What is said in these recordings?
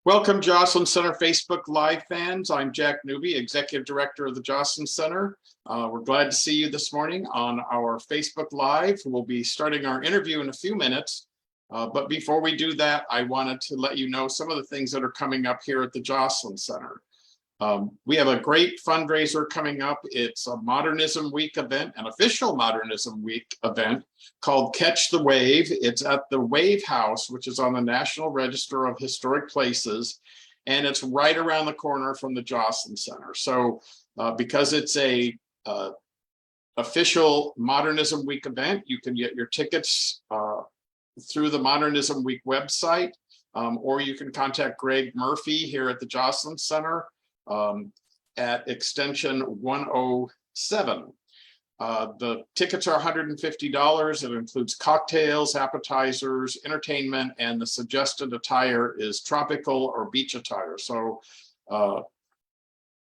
Welcome, Joslyn Center Facebook Live fans. I'm Jack Newby, Executive Director of the Joslyn Center. We're glad to see you this morning on our Facebook Live. We'll be starting our interview in a few minutes. But before we do that, I wanted to let you know some of the things that are coming up here at the Joslyn Center. We have a great fundraiser coming up. It's a Modernism Week event, an official Modernism Week event called Catch the Wave. It's at the Wave House, which is on the National Register of Historic Places, and it's right around the corner from the Joslyn Center. So because it's a official Modernism Week event, you can get your tickets through the Modernism Week website, or you can contact Greg Murphy here at the Joslyn Center at extension 107. The tickets are $150. It includes cocktails, appetizers, entertainment, and the suggested attire is tropical or beach attire. So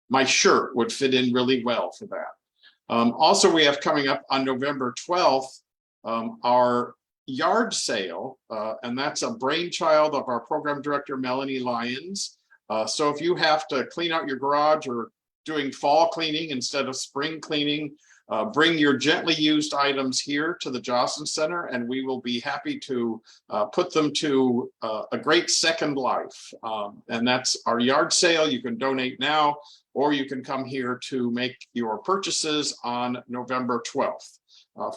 my shirt would fit in really well for that. Also, we have coming up on November 12th, our yard sale, and that's a brainchild of our program director, Melanie Lyons. So if you have to clean out your garage or doing fall cleaning instead of spring cleaning, bring your gently used items here to the Joslyn Center, and we will be happy to put them to a great second life. And that's our yard sale. You can donate now, or you can come here to make your purchases on November 12th.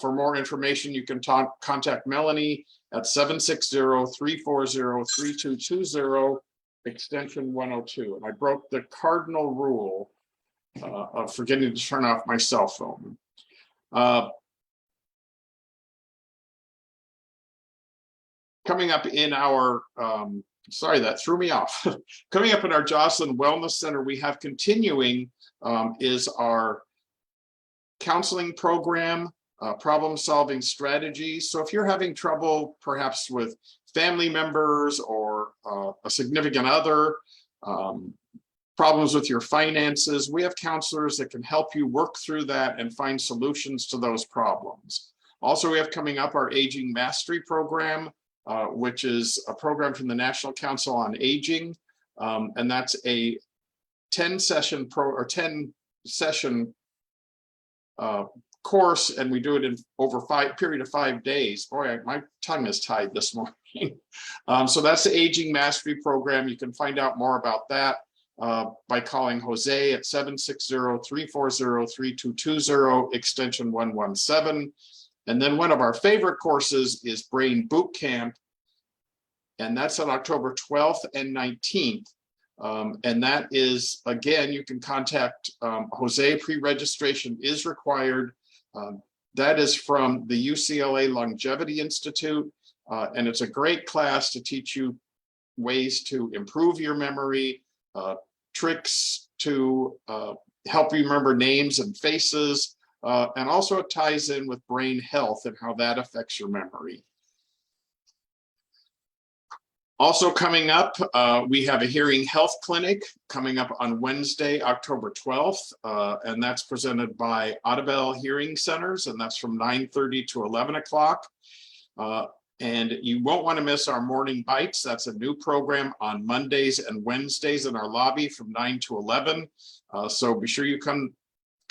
For more information, you can contact Melanie at 760-340-3220. Extension 102. And I broke the cardinal rule of forgetting to turn off my cell phone. Coming up in our, sorry, that threw me off. Coming up in our Joslyn Wellness Center, we have continuing is our counseling program, problem-solving strategies. So if you're having trouble perhaps with family members or a significant other, problems with your finances, we have counselors that can help you work through that and find solutions to those problems. Also, we have coming up our Aging Mastery Program, which is a program from the National Council on Aging, and that's a 10-session course, and we do it in over period of 5 days. Boy, my tongue is tied this morning. So that's the Aging Mastery Program. You can find out more about that by calling Jose at 760-340-3220, extension 117. And then one of our favorite courses is Brain Boot Camp, and that's on October 12th and 19th. And that is, again, you can contact Jose. Pre-registration is required. That is from the UCLA Longevity Institute, and it's a great class to teach you ways to improve your memory, tricks to help you remember names and faces, and also it ties in with brain health and how that affects your memory. Also coming up, we have a hearing health clinic coming up on Wednesday, October 12th, and that's presented by Audubell Hearing Centers, and that's from 9:30 to 11 o'clock. And you won't want to miss our Morning Bites. That's a new program on Mondays and Wednesdays in our lobby from 9 to 11. So be sure you come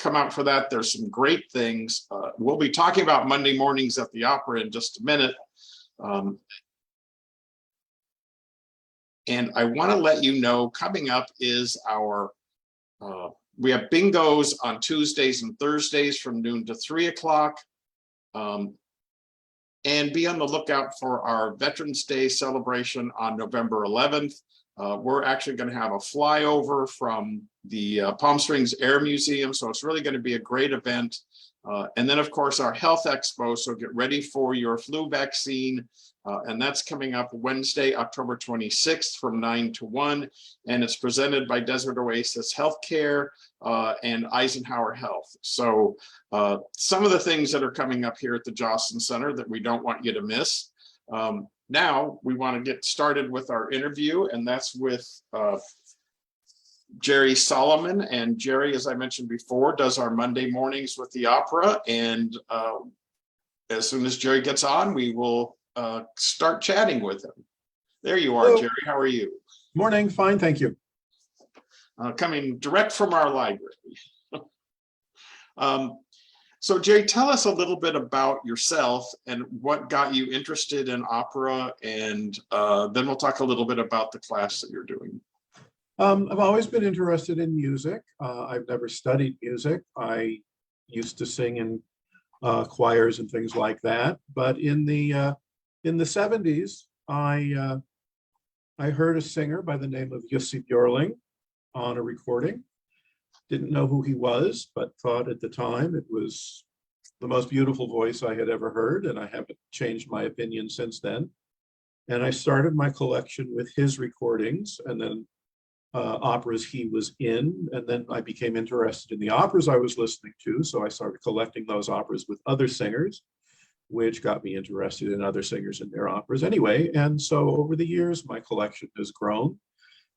out for that. There's some great things. We'll be talking about Monday mornings at the opera in just a minute. And I want to let you know, coming up is our, we have bingos on Tuesdays and Thursdays from noon to 3 o'clock. And be on the lookout for our Veterans Day celebration on November 11th. We're actually going to have a flyover from the Palm Springs Air Museum, so it's really going to be a great event. And then, of course, our Health Expo, so get ready for your flu vaccine. And that's coming up Wednesday, October 26th from 9 to 1. And it's presented by Desert Oasis Healthcare and Eisenhower Health. So some of the things that are coming up here at the Joslyn Center that we don't want you to miss. Now we want to get started with our interview, and that's with Gerald Solomon. And Jerry, as I mentioned before, does our Monday mornings with the opera. And as soon as Jerry gets on, we will start chatting with him. There you are, Jerry. How are you? Morning, fine, thank you. Coming direct from our library. So Jay, tell us a little bit about yourself and what got you interested in opera, and then we'll talk a little bit about the class that you're doing. I've always been interested in music. I've never studied music. I used to sing in choirs and things like that. But in the 70s, I heard a singer by the name of Jussi Björling on a recording. Didn't know who he was, but thought at the time it was the most beautiful voice I had ever heard, and I haven't changed my opinion since then. And I started my collection with his recordings, and then operas he was in, and then I became interested in the operas I was listening to, so I started collecting those operas with other singers, which got me interested in other singers and their operas anyway. And so over the years, my collection has grown,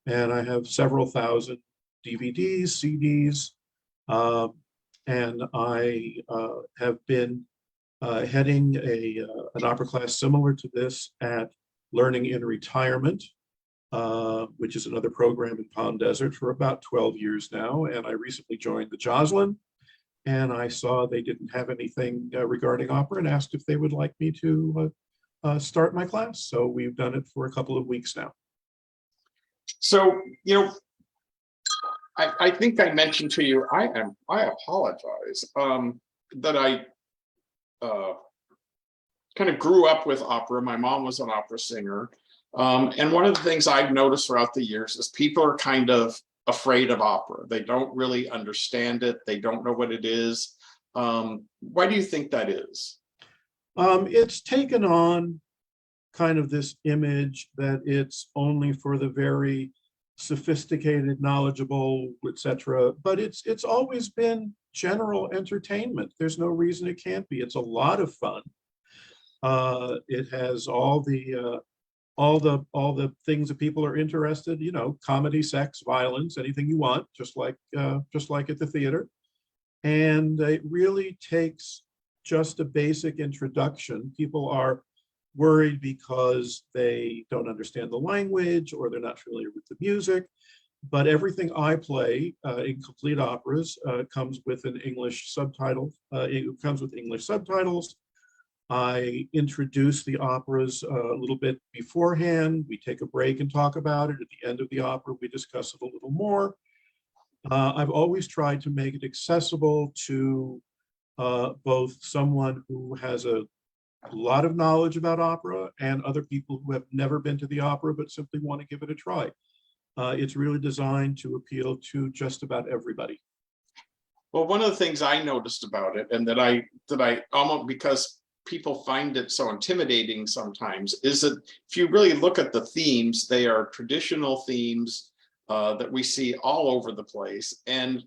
and I have several thousand DVDs, CDs, and I have been heading an opera class similar to this at Learning in Retirement, which is another program in Palm Desert, for about 12 years now. And I recently joined the Joslyn, and I saw they didn't have anything regarding opera and asked if they would like me to start my class. So we've done it for a couple of weeks now. So, I think I mentioned to you, I apologize, that I kind of grew up with opera. My mom was an opera singer. And one of the things I've noticed throughout the years is people are kind of afraid of opera. They don't really understand it. They don't know what it is. Why do you think that is? It's taken on kind of this image that it's only for the very sophisticated, knowledgeable, etc. But it's always been general entertainment. There's no reason it can't be. It's a lot of fun. It has all the things that people are interested, comedy, sex, violence, anything you want, just like at the theater. And it really takes just a basic introduction. People are worried because they don't understand the language or they're not familiar with the music. But everything I play in complete operas comes with an English subtitle. It comes with English subtitles. I introduce the operas a little bit beforehand. We take a break and talk about it. At the end of the opera, we discuss it a little more. I've always tried to make it accessible to both someone who has a lot of knowledge about opera and other people who have never been to the opera but simply want to give it a try. It's really designed to appeal to just about everybody. Well, one of the things I noticed about it, and that I almost, because people find it so intimidating sometimes, is that if you really look at the themes, they are traditional themes that we see all over the place, and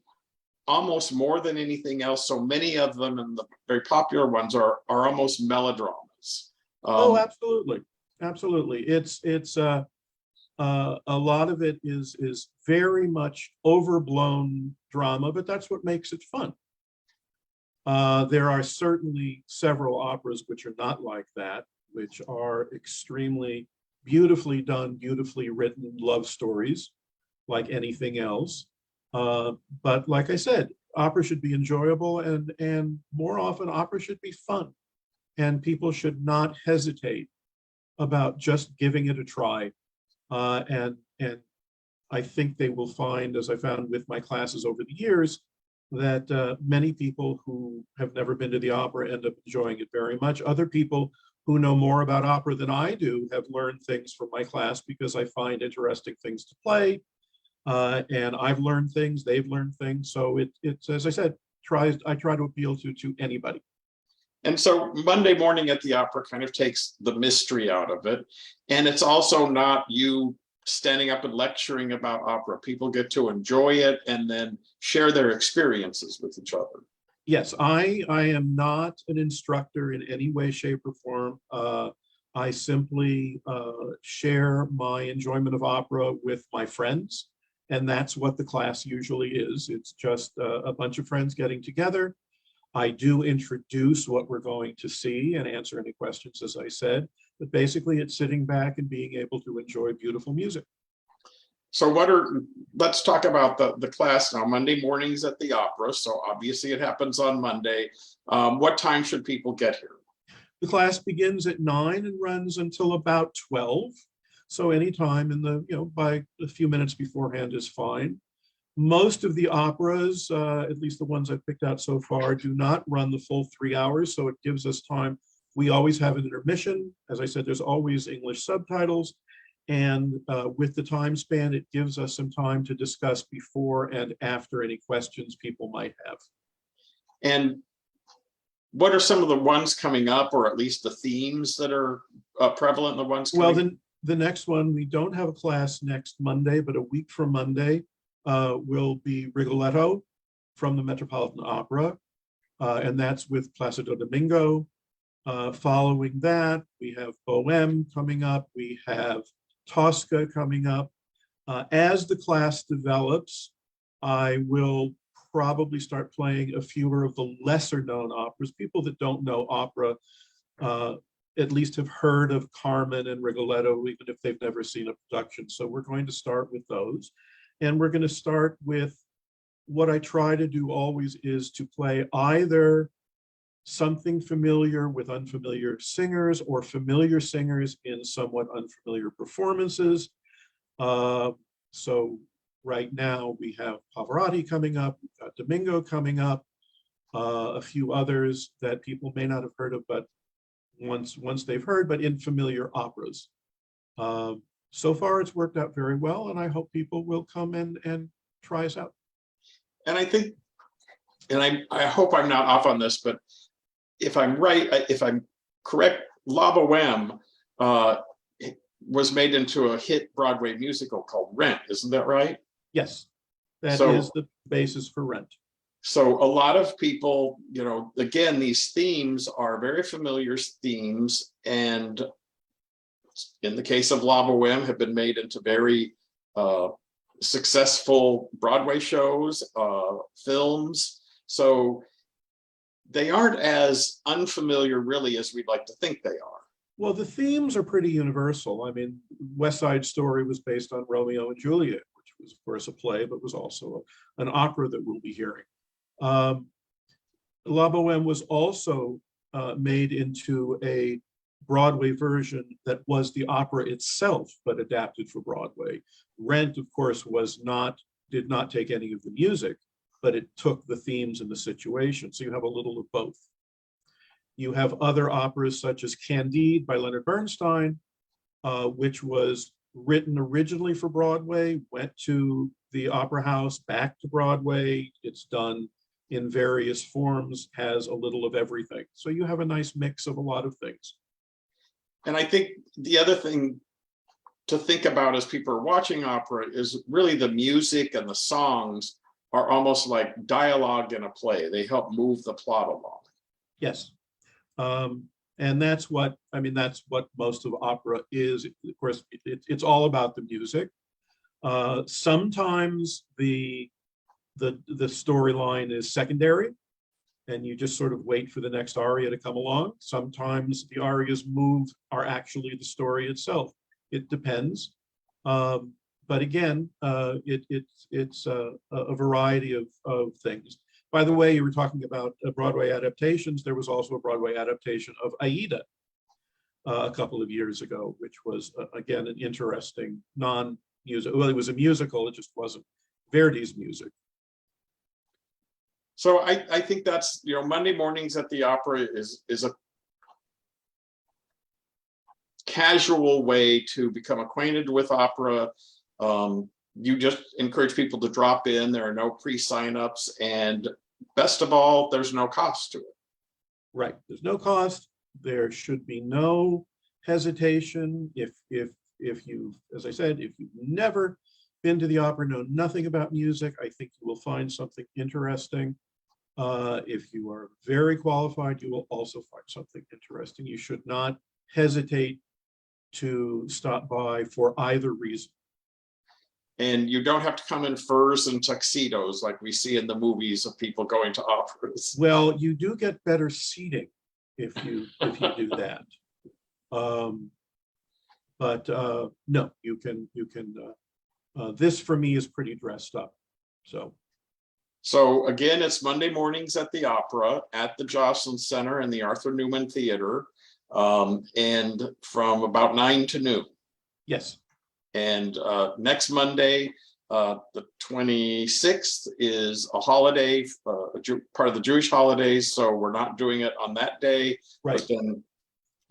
almost more than anything else, so many of them, and the very popular ones, are almost melodramas. Oh, absolutely. It's a lot of it is very much overblown drama, but that's what makes it fun. There are certainly several operas which are not like that, which are extremely beautifully done, beautifully written love stories, like anything else. But like I said, opera should be enjoyable, and more often opera should be fun. And people should not hesitate about just giving it a try. And I think they will find, as I found with my classes over the years, that many people who have never been to the opera end up enjoying it very much. Other people who know more about opera than I do have learned things from my class because I find interesting things to play. And I've learned things, they've learned things. So it's, as I said, I try to appeal to anybody. And so Monday morning at the opera kind of takes the mystery out of it. And it's also not you standing up and lecturing about opera. People get to enjoy it and then share their experiences with each other. Yes, I am not an instructor in any way, shape, or form. I simply share my enjoyment of opera with my friends. And that's what the class usually is. It's just a bunch of friends getting together. I do introduce what we're going to see and answer any questions, as I said, but basically it's sitting back and being able to enjoy beautiful music. So let's talk about the class now. Monday mornings at the opera. So obviously it happens on Monday. What time should people get here? The class begins at 9 and runs until about 12. So anytime in the, by a few minutes beforehand is fine. Most of the operas, at least the ones I've picked out so far, do not run the full 3 hours. So it gives us time. We always have an intermission. As I said, there's always English subtitles. And with the time span, it gives us some time to discuss before and after any questions people might have. And what are some of the ones coming up, or at least the themes that are prevalent in the ones coming? Well, the next one, we don't have a class next Monday, but a week from Monday will be Rigoletto from the Metropolitan Opera. And that's with Placido Domingo. Following that, we have Bohème coming up. We have Tosca coming up. As the class develops, I will probably start playing a fewer of the lesser known operas. People that don't know opera at least have heard of Carmen and Rigoletto, even if they've never seen a production. So we're going to start with those. And we're going to start with what I try to do always is to play either something familiar with unfamiliar singers or familiar singers in somewhat unfamiliar performances. So right now we have Pavarotti coming up, we've got Domingo coming up, a few others that people may not have heard of, but once they've heard, but in familiar operas. So far it's worked out very well, and I hope people will come and try us out. And I think, and I hope I'm not off on this, but if I'm right, if I'm correct, La Bohème was made into a hit Broadway musical called Rent, isn't that right? Yes, that is the basis for Rent. So a lot of people, again, these themes are very familiar themes, and in the case of La Bohème, have been made into very successful Broadway shows, films. So they aren't as unfamiliar really as we'd like to think they are. Well, the themes are pretty universal. I mean, West Side Story was based on Romeo and Juliet, which was of course a play, but was also an opera that we'll be hearing. La Bohème was also made into a Broadway version that was the opera itself, but adapted for Broadway. Rent, of course, did not take any of the music, but it took the themes and the situation. So you have a little of both. You have other operas such as Candide by Leonard Bernstein, which was written originally for Broadway, went to the Opera House, back to Broadway. It's done in various forms, has a little of everything. So you have a nice mix of a lot of things. And I think the other thing to think about as people are watching opera is really the music and the songs are almost like dialogue in a play. They help move the plot along. Yes. And that's what most of opera is. Of course, it's all about the music. Sometimes the storyline is secondary, and you just sort of wait for the next aria to come along. Sometimes the arias are actually the story itself. It depends. But again, it's a variety of things. By the way, you were talking about Broadway adaptations. There was also a Broadway adaptation of Aida a couple of years ago, which was, again, an interesting non-musical. Well, it was a musical, it just wasn't Verdi's music. So I think that's, Monday mornings at the opera is a casual way to become acquainted with opera. You just encourage people to drop in. There are no pre-signups, and best of all, there's no cost to it. Right, there's no cost. There should be no hesitation. If you, as I said, if you've never been to the opera, know nothing about music, I think you will find something interesting. If you are very qualified, you will also find something interesting. You should not hesitate to stop by for either reason. And you don't have to come in furs and tuxedos like we see in the movies of people going to operas. Well, you do get better seating if you do that. But no, you can This for me is pretty dressed up. So again, it's Monday mornings at the Opera at the Joslyn Center and the Arthur Newman Theater, and from about 9 to noon. Yes. And next Monday, the 26th, is a holiday, part of the Jewish holidays, so we're not doing it on that day. Right. But then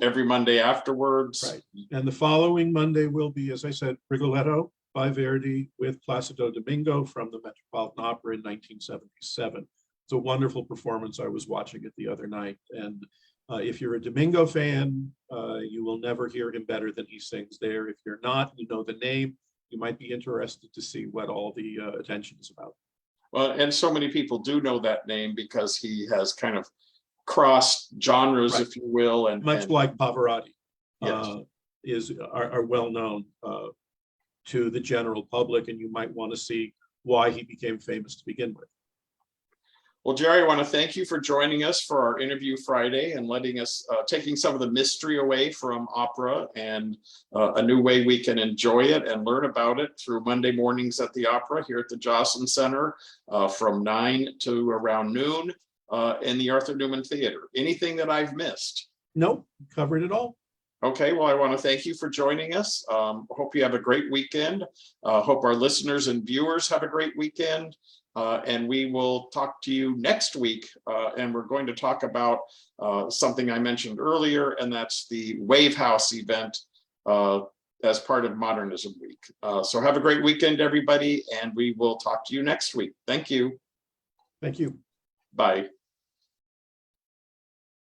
every Monday afterwards. Right. And the following Monday will be, as I said, Rigoletto by Verdi with Placido Domingo from the Metropolitan Opera in 1977. It's a wonderful performance. I was watching it the other night. And if you're a Domingo fan, you will never hear him better than he sings there. If you're not, you know the name, you might be interested to see what all the attention is about. Well, and so many people do know that name because he has kind of crossed genres, right, if you will, and much like Pavarotti, yes, are well known to the general public, and you might want to see why he became famous to begin with. Well, Jerry, I want to thank you for joining us for our interview Friday and letting us, taking some of the mystery away from opera and a new way we can enjoy it and learn about it through Monday mornings at the Opera here at the Joslyn Center from 9 to around noon in the Arthur Newman Theater. Anything that I've missed? Nope, covered it all. Okay, well, I want to thank you for joining us. Hope you have a great weekend. Hope our listeners and viewers have a great weekend. And we will talk to you next week. And we're going to talk about something I mentioned earlier, and that's the Wave House event as part of Modernism Week. So have a great weekend, everybody, and we will talk to you next week. Thank you. Thank you. Bye.